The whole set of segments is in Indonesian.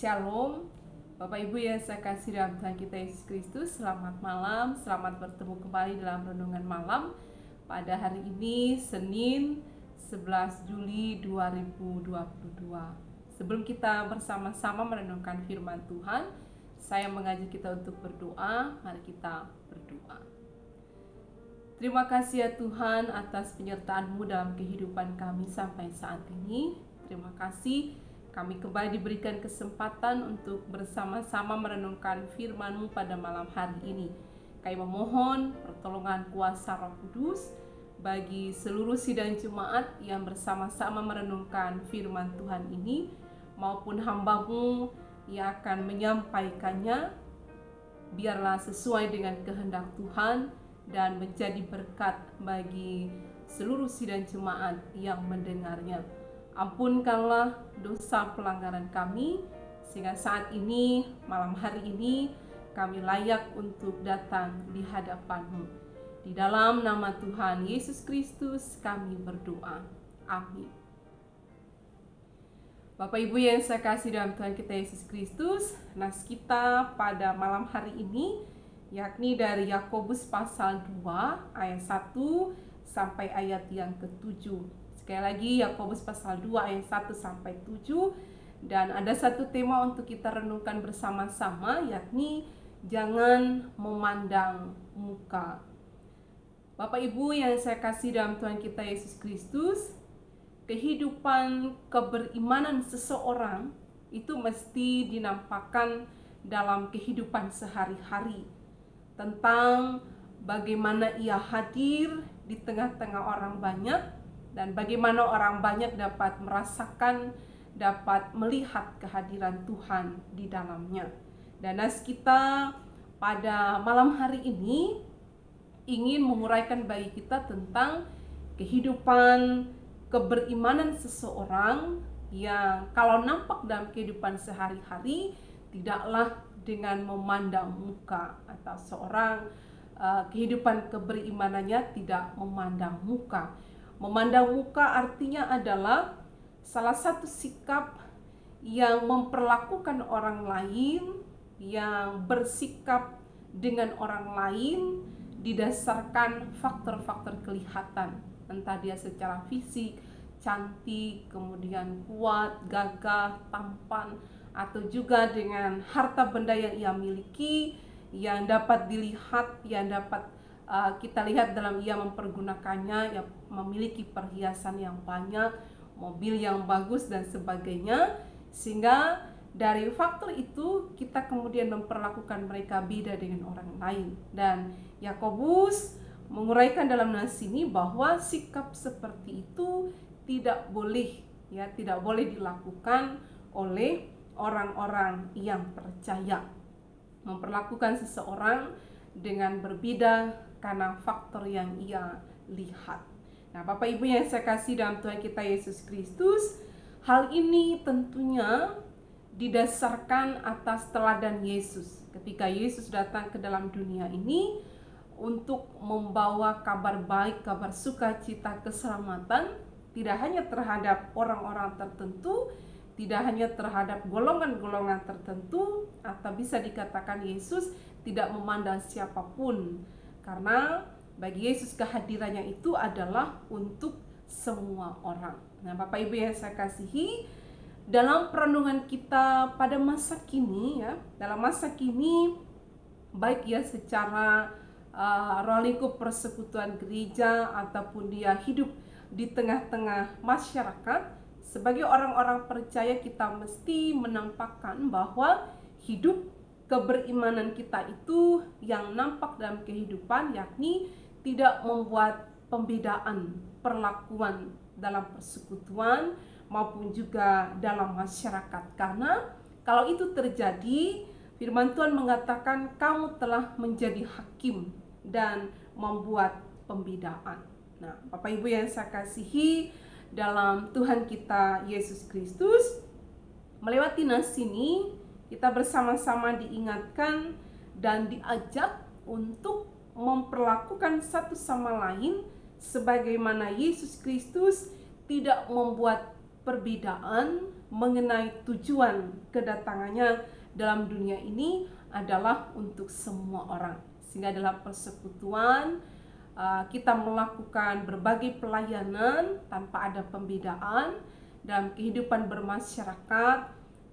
Shalom, Bapak Ibu yang saya kasih dalam Tuhan kita Yesus Kristus. Selamat malam, selamat bertemu kembali dalam renungan malam pada hari ini, Senin 11 Juli 2022. Sebelum kita bersama-sama merenungkan firman Tuhan, saya mengajak kita untuk berdoa. Mari kita berdoa. Terima kasih ya Tuhan atas penyertaan-Mu dalam kehidupan kami sampai saat ini. Terima kasih kami kembali diberikan kesempatan untuk bersama-sama merenungkan firman-Mu pada malam hari ini. Kami memohon pertolongan kuasa Roh Kudus bagi seluruh sidang jemaat yang bersama-sama merenungkan firman Tuhan ini, maupun hamba-Mu yang akan menyampaikannya. Biarlah sesuai dengan kehendak Tuhan dan menjadi berkat bagi seluruh sidang jemaat yang mendengarnya. Ampunkanlah dosa pelanggaran kami, sehingga saat ini, malam hari ini, kami layak untuk datang di hadapan-Mu. Di dalam nama Tuhan Yesus Kristus kami berdoa. Amin. Bapak Ibu yang saya kasih dalam Tuhan kita Yesus Kristus, nas kita pada malam hari ini yakni dari Yakobus pasal 2 ayat 1 sampai ayat yang ke-7. Sekali lagi Yakobus pasal 2 ayat 1 sampai 7, dan ada satu tema untuk kita renungkan bersama-sama, yakni jangan memandang muka. Bapak Ibu yang saya kasih dalam Tuhan kita Yesus Kristus, kehidupan keberimanan seseorang itu mesti dinampakkan dalam kehidupan sehari-hari, tentang bagaimana ia hadir di tengah-tengah orang banyak, dan bagaimana orang banyak dapat merasakan, dapat melihat kehadiran Tuhan di dalamnya. Dan nas kita pada malam hari ini ingin menguraikan bagi kita tentang kehidupan keberimanan seseorang yang kalau nampak dalam kehidupan sehari-hari tidaklah dengan memandang muka, atau seorang kehidupan keberimanannya tidak memandang muka. Memandang muka artinya adalah salah satu sikap yang memperlakukan orang lain, yang bersikap dengan orang lain didasarkan faktor-faktor kelihatan, entah dia secara fisik, cantik, kemudian kuat, gagah, tampan, atau juga dengan harta benda yang ia miliki, yang dapat dilihat, yang dapat kita lihat dalam ia mempergunakannya, yang memiliki perhiasan yang banyak, mobil yang bagus dan sebagainya, sehingga dari faktor itu kita kemudian memperlakukan mereka beda dengan orang lain. Dan Yakobus menguraikan dalam nas ini bahwa sikap seperti itu tidak boleh dilakukan oleh orang-orang yang percaya. Memperlakukan seseorang dengan berbeda karena faktor yang ia lihat. Nah, Bapak Ibu yang saya kasih dalam Tuhan kita Yesus Kristus, hal ini tentunya didasarkan atas teladan Yesus. Ketika Yesus datang ke dalam dunia ini untuk membawa kabar baik, kabar sukacita, keselamatan, tidak hanya terhadap orang-orang tertentu, tidak hanya terhadap golongan-golongan tertentu, atau bisa dikatakan Yesus tidak memandang siapapun, karena bagi Yesus kehadirannya itu adalah untuk semua orang. Nah, Bapak Ibu yang saya kasihi, dalam perenungan kita pada masa kini, dalam masa kini, baik secara ruang lingkup persekutuan gereja ataupun dia hidup di tengah-tengah masyarakat, sebagai orang-orang percaya kita mesti menampakkan bahwa hidup keberimanan kita itu yang nampak dalam kehidupan, yakni tidak membuat pembedaan perlakuan dalam persekutuan maupun juga dalam masyarakat. Karena kalau itu terjadi, firman Tuhan mengatakan kamu telah menjadi hakim dan membuat pembedaan. Nah, Bapak Ibu yang saya kasihi dalam Tuhan kita Yesus Kristus, melewati nas ini kita bersama-sama diingatkan dan diajak untuk memperlakukan satu sama lain sebagaimana Yesus Kristus tidak membuat perbedaan, mengenai tujuan kedatangannya dalam dunia ini adalah untuk semua orang. Sehingga dalam persekutuan kita melakukan berbagai pelayanan tanpa ada pembedaan. Dalam kehidupan bermasyarakat,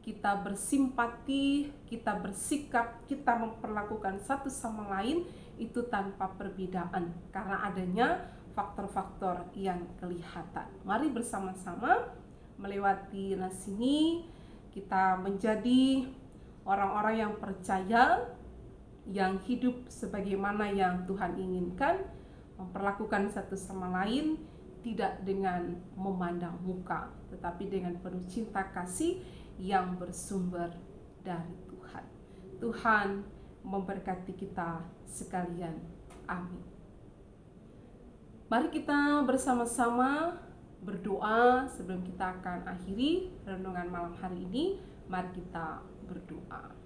kita bersimpati, kita bersikap, kita memperlakukan satu sama lain itu tanpa perbedaan karena adanya faktor-faktor yang kelihatan. Mari bersama-sama melewati nas ini, kita menjadi orang-orang yang percaya, yang hidup sebagaimana yang Tuhan inginkan, memperlakukan satu sama lain tidak dengan memandang muka, tetapi dengan penuh cinta kasih yang bersumber dari Tuhan. Tuhan memberkati kita sekalian. Amin. Mari kita bersama-sama berdoa sebelum kita akan akhiri renungan malam hari ini. Mari kita berdoa.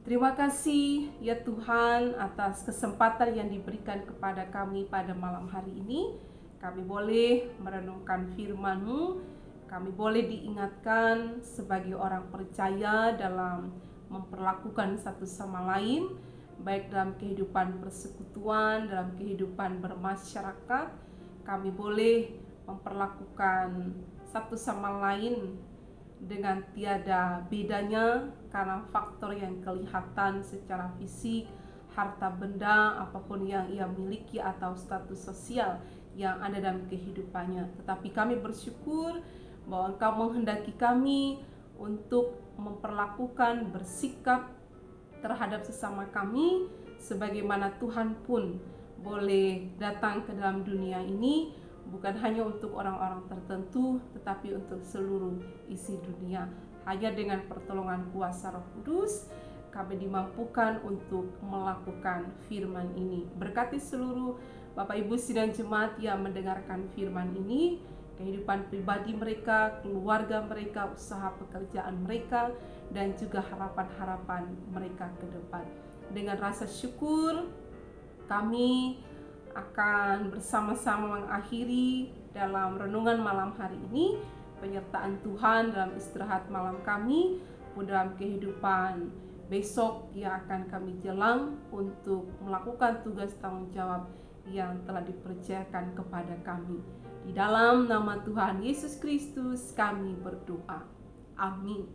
Terima kasih ya Tuhan atas kesempatan yang diberikan kepada kami pada malam hari ini. Kami boleh merenungkan firman-Mu, kami boleh diingatkan sebagai orang percaya dalam memperlakukan satu sama lain, baik dalam kehidupan persekutuan, dalam kehidupan bermasyarakat. Kami boleh memperlakukan satu sama lain dengan tiada bedanya karena faktor yang kelihatan secara fisik, harta benda, apapun yang ia miliki atau status sosial yang ada dalam kehidupannya. Tetapi kami bersyukur bahwa Engkau menghendaki kami untuk memperlakukan, bersikap terhadap sesama kami sebagaimana Tuhan pun boleh datang ke dalam dunia ini bukan hanya untuk orang-orang tertentu, tetapi untuk seluruh isi dunia. Hanya dengan pertolongan kuasa Roh Kudus, kami dimampukan untuk melakukan firman ini. Berkati seluruh Bapak Ibu sidang jemaat yang mendengarkan firman ini, kehidupan pribadi mereka, keluarga mereka, usaha pekerjaan mereka, dan juga harapan-harapan mereka ke depan. Dengan rasa syukur, kami akan bersama-sama mengakhiri dalam renungan malam hari ini penyertaan Tuhan dalam istirahat malam kami pun dalam kehidupan besok yang akan kami jelang untuk melakukan tugas tanggung jawab yang telah dipercayakan kepada kami. Di dalam nama Tuhan Yesus Kristus kami berdoa. Amin.